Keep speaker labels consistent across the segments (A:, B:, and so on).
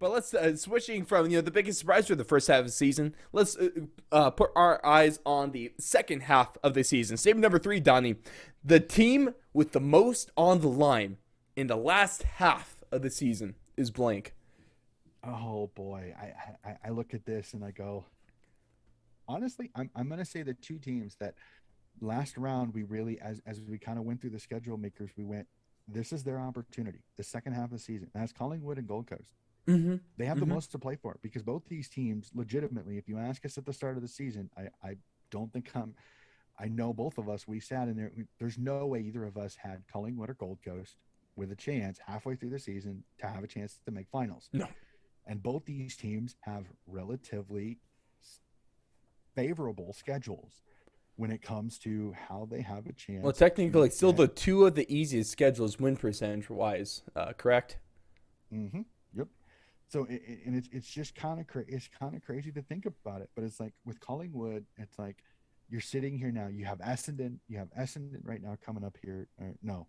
A: But let's switching from the biggest surprise for the first half of the season. Let's put our eyes on the second half of the season. Statement number 3, Donnie. The team with the most on the line in the last half of the season is blank.
B: Oh boy, I look at this and I go, honestly, I'm gonna say the two teams that last round we really as we kind of went through the schedule makers, we went, this is their opportunity, the second half of the season. That's Collingwood and Gold Coast.
A: Mm-hmm.
B: They have the
A: Mm-hmm.
B: most to play for because both these teams, legitimately, if you ask us at the start of the season, I don't think I know both of us. We sat in there. There's no way either of us had Collingwood or Gold Coast with a chance halfway through the season to have a chance to make finals.
A: No.
B: And both these teams have relatively favorable schedules when it comes to how they have a
A: Well,
B: chance
A: technically,
B: to
A: like, still
B: get.
A: the two of the easiest schedules win percentage wise. Correct.
B: Mm-hmm, yep. So and it's just it's kind of crazy to think about it, but it's like with Collingwood, it's like you're sitting here now. You have Essendon right now coming up here. No,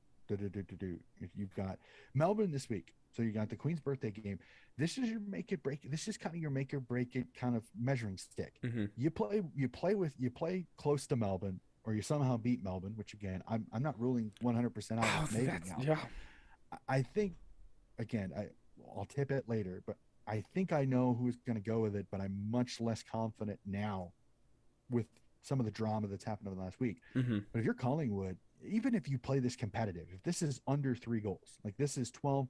B: you've got Melbourne this week. So you got the Queen's birthday game. This is your make it break. This is kind of your make or break it kind of measuring stick.
A: Mm-hmm.
B: You play close to Melbourne, or you somehow beat Melbourne, which again I'm not ruling 100% out
A: Oh,
B: with maybe
A: that's
B: now.
A: yeah.
B: I think again I'll tip it later, but I think I know who's going to go with it, but I'm much less confident now with some of the drama that's happened over the last week.
A: Mm-hmm.
B: But if you're Collingwood, even if you play this competitive, if this is under 3 goals, like this is 2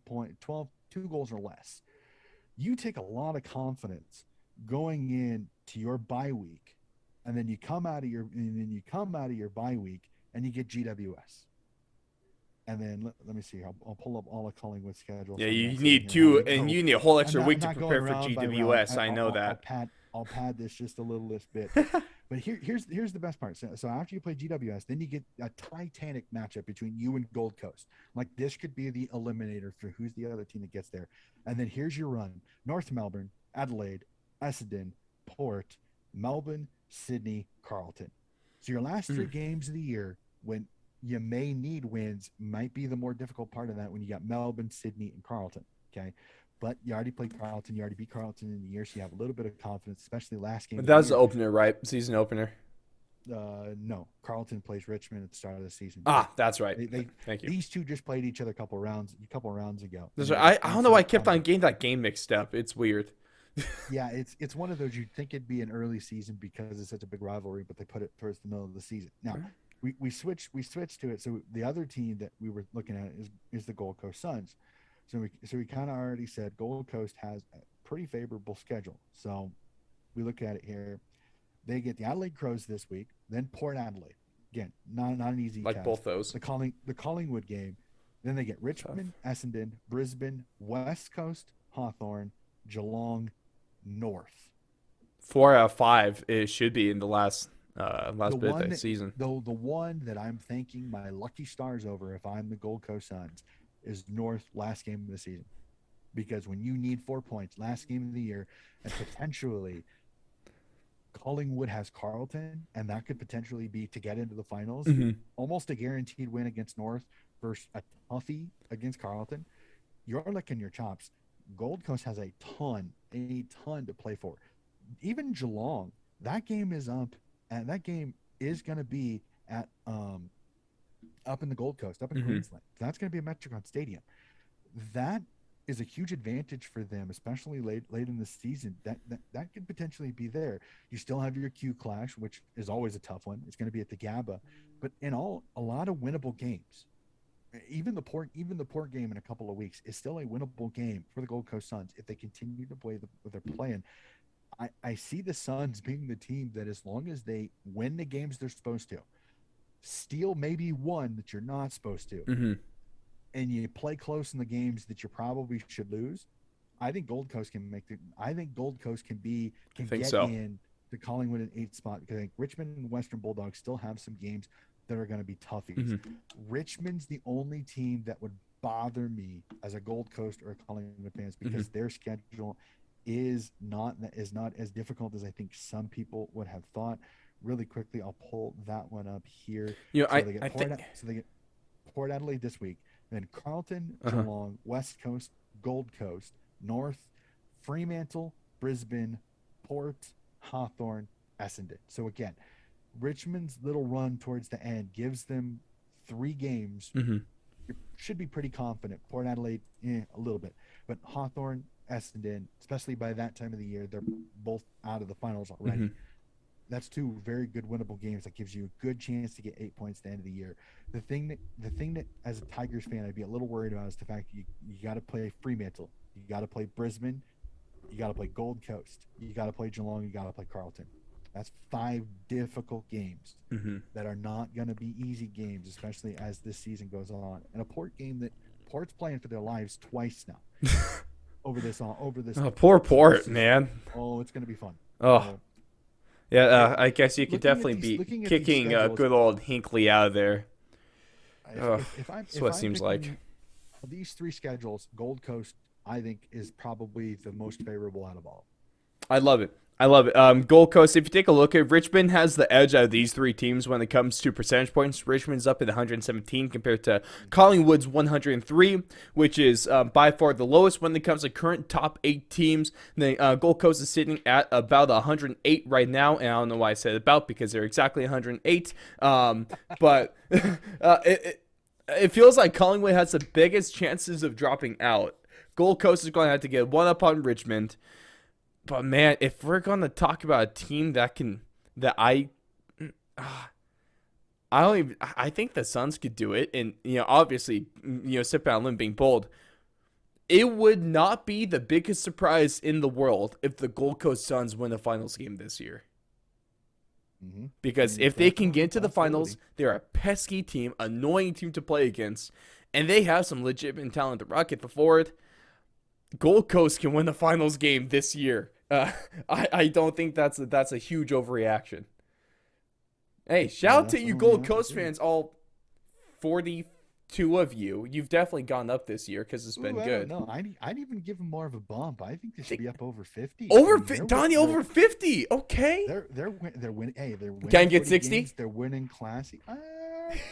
B: goals or less, you take a lot of confidence going in to your bye week, and then you come out of your bye week and you get GWS. And then let me see. I'll pull up all of Collingwood's schedule
A: Yeah,
B: so I'm
A: you
B: not sitting
A: need
B: here having
A: two,
B: to
A: and
B: go.
A: you need a whole
B: I'm
A: extra week to
B: not going
A: prepare for
B: round by round.
A: GWS. I know that.
B: I'll pad this just a little bit. But here's the best part. So after you play GWS, then you get a titanic matchup between you and Gold Coast. Like this could be the eliminator for who's the other team that gets there. And then here's your run: North Melbourne, Adelaide, Essendon, Port, Melbourne, Sydney, Carlton. So your last three
A: Mm.
B: games of the year, when you may need wins, might be the more difficult part of that when you got Melbourne, Sydney, and Carlton. Okay. But you already played Carlton. You already beat Carlton in the year, so you have a little bit of confidence, especially last game of
A: That
B: the
A: was the
B: year.
A: opener, right? Season opener.
B: No, Carlton plays Richmond at the start of the season. But
A: Ah, that's right.
B: they
A: Thank you.
B: these two just played each other a couple rounds ago, and
A: That's
B: they
A: right.
B: just
A: I don't know why I
B: absolutely
A: kept on
B: dominated.
A: getting that game mixed up. It's weird.
B: Yeah, it's one of those you'd think it'd be an early season because it's such a big rivalry, but they put it towards the middle of the season. Now we switched to it. So the other team that we were looking at is the Gold Coast Suns. So we kind of already said Gold Coast has a pretty favorable schedule. So we look at it here. They get the Adelaide Crows this week, then Port Adelaide. Again, not an easy
A: Like
B: task.
A: both those.
B: The Collingwood game. Then they get
A: Tough.
B: Richmond, Essendon, Brisbane, West Coast, Hawthorn, Geelong, North.
A: 4 out of 5. It should be in the
B: The
A: last bit of the
B: one
A: season.
B: though the one that I'm thanking my lucky stars over if I'm the Gold Coast Suns is North last game of the season. Because when you need 4 points, last game of the year, and potentially Collingwood has Carlton, and that could potentially be to get into the finals,
A: Mm-hmm.
B: almost a guaranteed win against North versus a toughie against Carlton. You're licking your chops. Gold Coast has a ton to play for. Even Geelong, that game is up, and that game is going to be at up in the Gold Coast, up in
A: Mm-hmm.
B: Queensland. That's going to be a Metricon Stadium. That is a huge advantage for them, especially late in the season. That could potentially be there. You still have your Q Clash, which is always a tough one. It's going to be at the GABA, but in all, a lot of winnable games. Even the port game in a couple of weeks is still a winnable game for the Gold Coast Suns if they continue to play what they're playing. I see the Suns being the team that as long as they win the games they're supposed to, steal maybe one that you're not supposed to,
A: Mm-hmm.
B: and you play close in the games that you probably should lose, I think Gold Coast can make the. I think Gold Coast
A: I
B: can
A: think
B: get
A: so.
B: in to Collingwood in eighth spot because I think Richmond and Western Bulldogs still have some games that are going to be toughies.
A: Mm-hmm.
B: Richmond's the only team that would bother me as a Gold Coast or a Collingwood fans
A: Mm-hmm.
B: because their schedule is not as difficult as I think some people would have thought. Really quickly, I'll pull that one up here. So they get
A: I think.
B: Port Adelaide this week, then Carlton,
A: Uh huh.
B: Geelong, West Coast, Gold Coast, North, Fremantle, Brisbane, Port, Hawthorn, Essendon. So again, Richmond's little run towards the end gives them 3 games.
A: Mm-hmm.
B: You should be pretty confident. Port Adelaide, a little bit. But Hawthorn, Essendon, especially by that time of the year, they're both out of the finals already.
A: Mm-hmm.
B: That's 2 very good winnable games that gives you a good chance to get 8 points at the end of the year. The thing that as a Tigers fan I'd be a little worried about is the fact that you got to play Fremantle, you got to play Brisbane, you got to play Gold Coast, you got to play Geelong, you got to play Carlton. That's 5 difficult games that are not going to be easy games, especially as this season goes on. And a Port game that Port's playing for their lives twice now over this.
A: Oh, poor Port, man.
B: Oh, it's going to be fun.
A: Oh. Yeah, I guess you could
B: Looking at
A: definitely
B: these-
A: be
B: looking at these
A: kicking
B: schedules-
A: good old Hinkley out of there.
B: If
A: That's what it seems like.
B: picking these 3 schedules, Gold Coast, I think, is probably the most favorable out of all.
A: I love it. I love it. Gold Coast, if you take a look at Richmond, has the edge out of these 3 teams when it comes to percentage points. Richmond's up at 117 compared to Collingwood's 103, which is by far the lowest when it comes to current top 8 teams. The Gold Coast is sitting at about 108 right now, and I don't know why I said about because they're exactly 108. But it feels like Collingwood has the biggest chances of dropping out. Gold Coast is going to have to get one up on Richmond. But man, if we're gonna talk about a team I think the Suns could do it, and obviously, step out and being bold, it would not be the biggest surprise in the world if the Gold Coast Suns win the finals game this year. Because if they can get into the finals, they're a pesky team, annoying team to play against, and they have some legitimate talent to rock at the forward. Gold Coast can win the finals game this year. I don't think that's a huge overreaction. Hey, shout out to you Gold Coast fans, all 42 of you. You've definitely gone up this year because it's been good.
B: No, I'd even give them more of a bump. I think they should be up over 50.
A: Donnie, over 50. Okay.
B: They're winning. Hey, they're winning.
A: Can I get 60?
B: They're winning classy.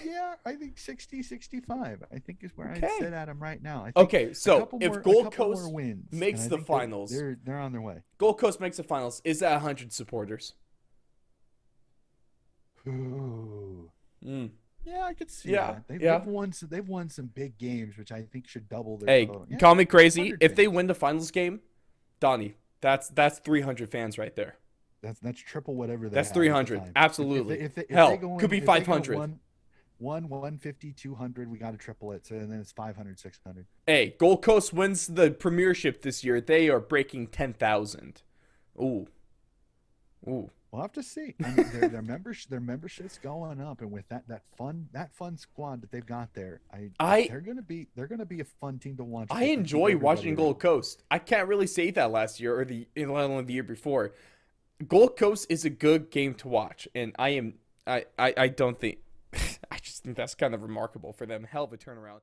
B: Yeah, I think 60, 65. I think is where I'd sit at them right now.
A: So if Gold Coast
B: wins,
A: makes the finals,
B: they're on their way.
A: Gold Coast makes the finals. Is that 100 supporters?
B: Ooh. Yeah, I could see
A: Yeah,
B: that. They've won some big games, which I think should double their
A: Hey,
B: total. Yeah,
A: call me crazy.
B: 100
A: If they
B: fans.
A: win the finals game, Donnie, that's 300 fans right there.
B: That's triple whatever they
A: That's
B: have at the
A: 300.
B: time.
A: Absolutely.
B: If they
A: Hell,
B: go in-
A: could be
B: if they go
A: 500.
B: 150, 200, we got to triple it. So then it's 500, 600.
A: Hey, Gold Coast wins the premiership this year. They are breaking 10,000. Ooh.
B: We'll have to see. I mean, their membership's going up, and with that fun squad that they've got there, they're gonna be a fun team to watch.
A: I enjoy watching Gold Coast. I can't really say that last year or the year before. Gold Coast is a good game to watch, and I don't think I just think that's kind of remarkable for them. Hell of a turnaround.